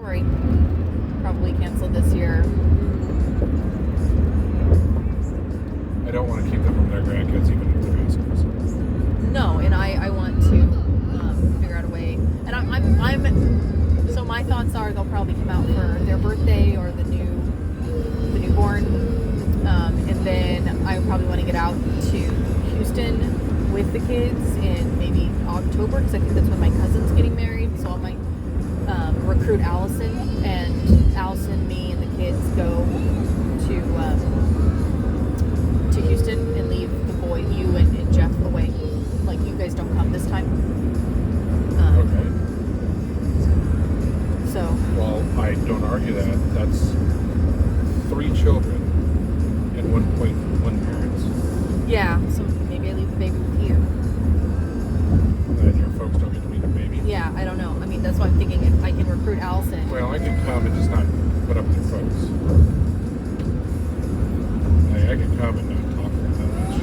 Probably canceled this year. I don't want to keep them from their grandkids even if they're assholes. No, and I want to figure out a way. And I'm so my thoughts are they'll probably come out for their birthday or the newborn, and then I probably want to get out to Houston with the kids in maybe October because I think that's when my cousin's getting married. So I might recruit Allison, and Allison, me, and the kids go to Houston and leave the boy, you and Jeff away. Like, you guys don't come this time. Okay. So. Well, I don't argue that. That's 3 children and 1.1 parents. Yeah, so maybe I leave the baby with you. And your folks don't get to meet the baby? Yeah, I don't know. I mean, that's why I'm thinking if I can recruit Allison. Well, I can come and just not put up with your folks. I can come and not talk to them that much.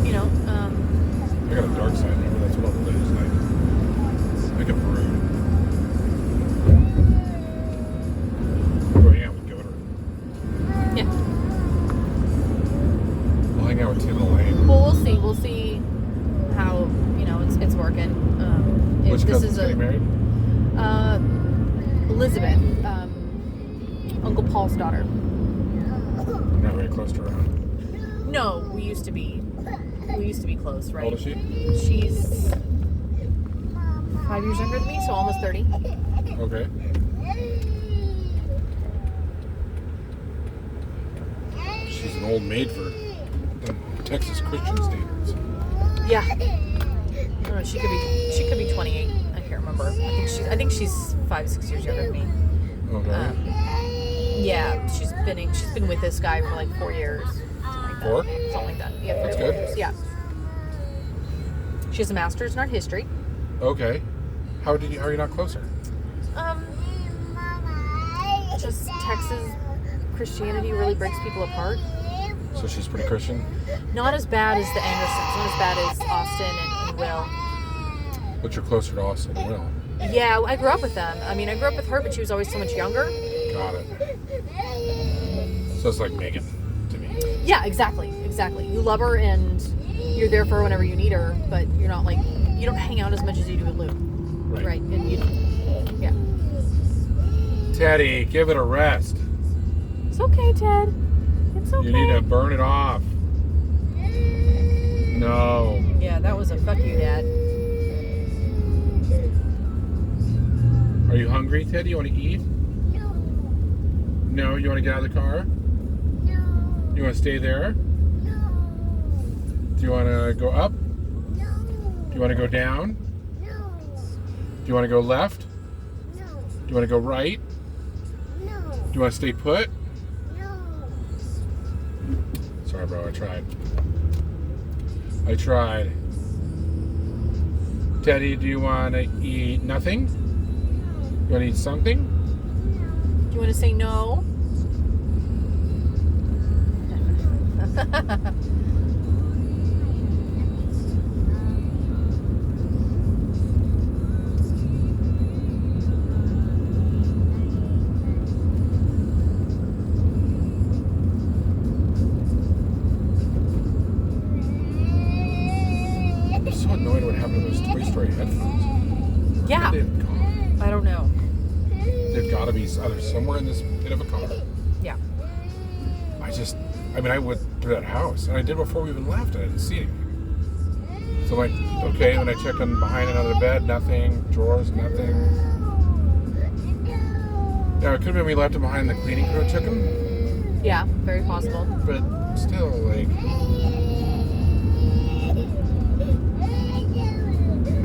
You know, I got a dark side, remember? That's what all the ladies like. I can brood. Go hang out with Goater. yeah. We'll hang out with Tim Elaine. Well, we'll see how, it's working. Which cousin's getting married? Elizabeth, Uncle Paul's daughter. I'm not very close to her. No, we used to be close, right? How old is she? She's 5 years younger than me, so almost 30. Okay. She's an old maid for the Texas Christian standards. Yeah. I don't know, she could be 28. I can't remember. I think she's 5-6 years younger than me. Okay. Yeah, she's been with this guy for like 4 years. Four? Something like that. Yeah, That's 4 good. years. Yeah. She has a master's in art history. Okay. How are you not closer? Just Texas Christianity really breaks people apart. So she's pretty Christian? Not as bad as the Andersons. Not as bad as Austin and Will. But you're closer to Austin than Will. Yeah, I grew up with them. I mean, I grew up with her, but she was always so much younger. Got it. So it's like Megan to me. Yeah, exactly. You love her and you're there for her whenever you need her, but you're not like, you don't hang out as much as you do with Lou. Right. And yeah. Teddy, give it a rest. It's okay, Ted. It's okay. You need to burn it off. No. Yeah, that was a fuck you, Dad. Are you hungry, Teddy? You want to eat? No. No? You want to get out of the car? No. You want to stay there? No. Do you want to go up? No. Do you want to go down? No. Do you want to go left? No. Do you want to go right? No. Do you want to stay put? No. Sorry, bro. I tried. Teddy, do you want to eat nothing? You want to eat something? Do you want to say no? I'm so annoyed what happened to those Toy Story headphones. Yeah. Where did they have gone? I don't know. They've got to be either somewhere in this pit of a car. Yeah. I went through that house, and I did before we even left, and I didn't see anything. So I'm like, okay, and then I checked on behind another bed, nothing. Drawers, nothing. Yeah, it could have been we left him behind and the cleaning crew took him. Yeah, very possible. But still, like...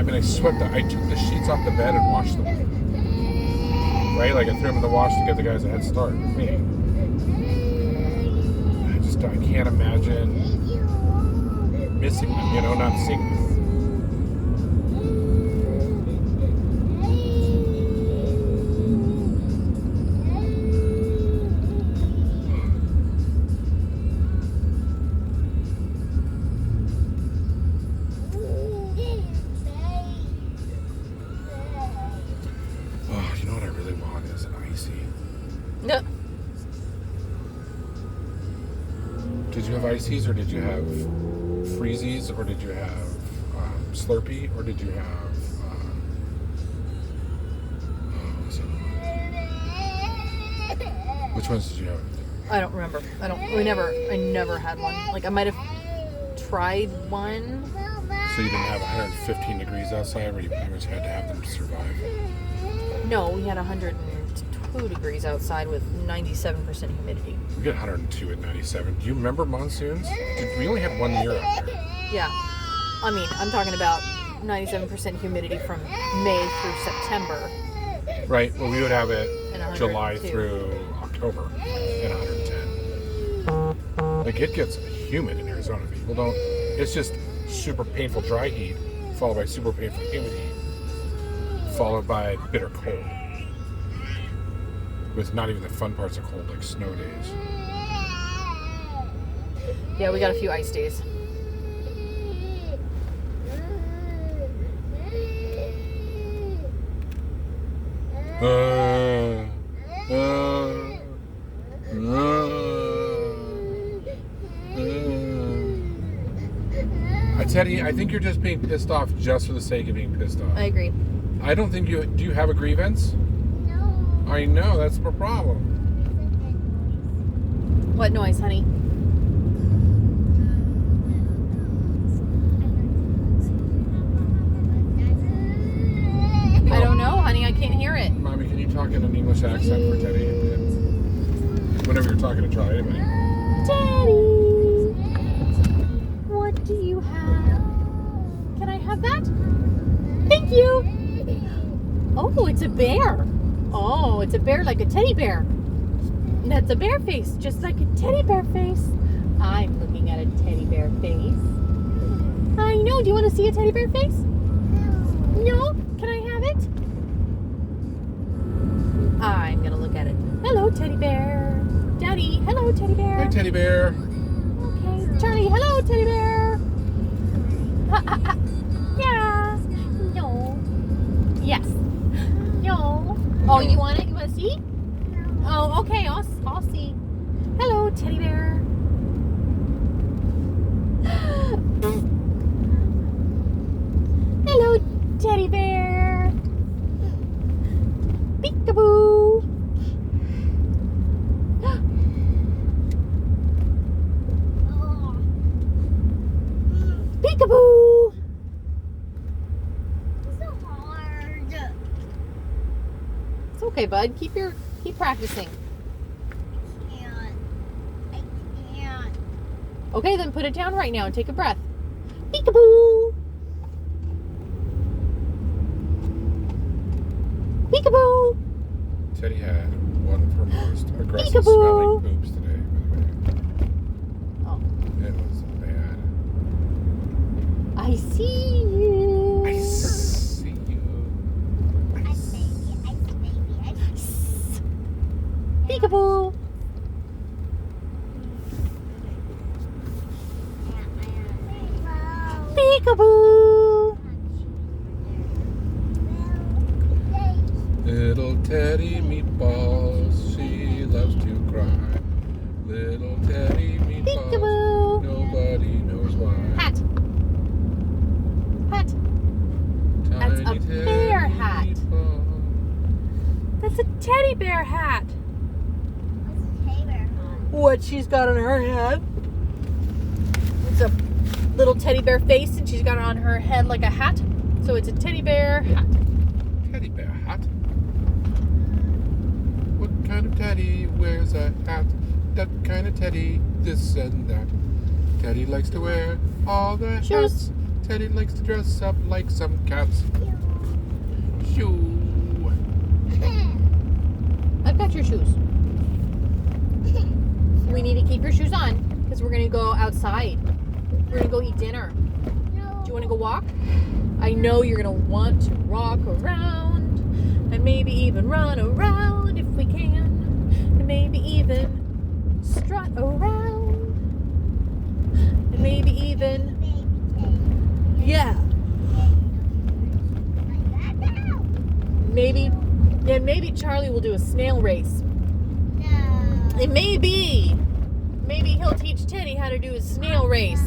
I took the sheets off the bed and washed them. Right? Like, I threw them in the wash to give the guys a head start with me. I can't imagine missing them, not seeing them. Is it icy? No. Did you have ices, or did you have freezies, or did you have Slurpee, or did you have what was it? Which ones did you have? I don't remember. I never had one. Like, I might have tried one. So you didn't have 115 degrees outside, where you pretty much had to have them to survive? No, we had 102 degrees outside with 97% humidity. We got 102 at 97. Do you remember monsoons? We only had 1 year out there. Yeah. I mean, I'm talking about 97% humidity from May through September. Right. Well, we would have it And July 102. through October at 110. Like, it gets humid in Arizona. People don't. It's just super painful dry heat, followed by super painful humid heat, followed by bitter cold. With not even the fun parts of cold, like snow days. Yeah, we got a few ice days. Teddy, I think you're just being pissed off just for the sake of being pissed off. I agree. I don't think you... Do you have a grievance? No. I know, that's the problem. What noise, honey? I don't know, honey. I can't hear it. Mommy, can you talk in an English accent for Teddy? Whenever you're talking to Charlie, anybody. Daddy, what do you have? Can I have that? Thank you. Oh, it's a bear. Oh, it's a bear like a teddy bear. That's a bear face, just like a teddy bear face. I'm looking at a teddy bear face. I know. Do you want to see a teddy bear face? No? Can I have it? I'm going to look at it. Hello, teddy bear. Daddy, hello, teddy bear. Hi, Teddy Bear. Okay, Charlie, hello, teddy bear. Ha, ha, ha. Yeah. No. Yes. No. Oh, you want it? You want to see? Oh, okay. I'll see. Hello, teddy bear. Hello, teddy bear. Peekaboo. Peekaboo. So hard. It's okay, bud. Keep practicing. I can't. Okay, then put it down right now and take a breath. Peekaboo. Peekaboo. Teddy had one of her most aggressive Peekaboo. smelling poops today, by the way. Oh, It was bad. I see you. I see you. Ice baby. Peekaboo. Peekaboo. Little Teddy meatballs, she loves to cry. Little Teddy meatballs, Peekaboo. nobody knows why. Hat. Hat. That's a Tiny bear Teddy hat. meatball. That's a teddy bear hat. What's a bear on? What she's got on her head? It's a little teddy bear face, and she's got it on her head like a hat. So it's a teddy bear hat. Teddy bear hat. What kind of teddy wears a hat? That kind of teddy, this and that. Teddy likes to wear all the Shoes. hats. Teddy likes to dress up like some cats. Shoo. I've got your shoes. We need to keep your shoes on because we're going to go outside. We're going to go eat dinner. Do you want to go walk? I know you're going to want to walk around and maybe even run around if we can. And maybe even strut around. And maybe even, yeah, maybe And maybe Charlie will do a snail race. No. And maybe he'll teach Teddy how to do a snail race.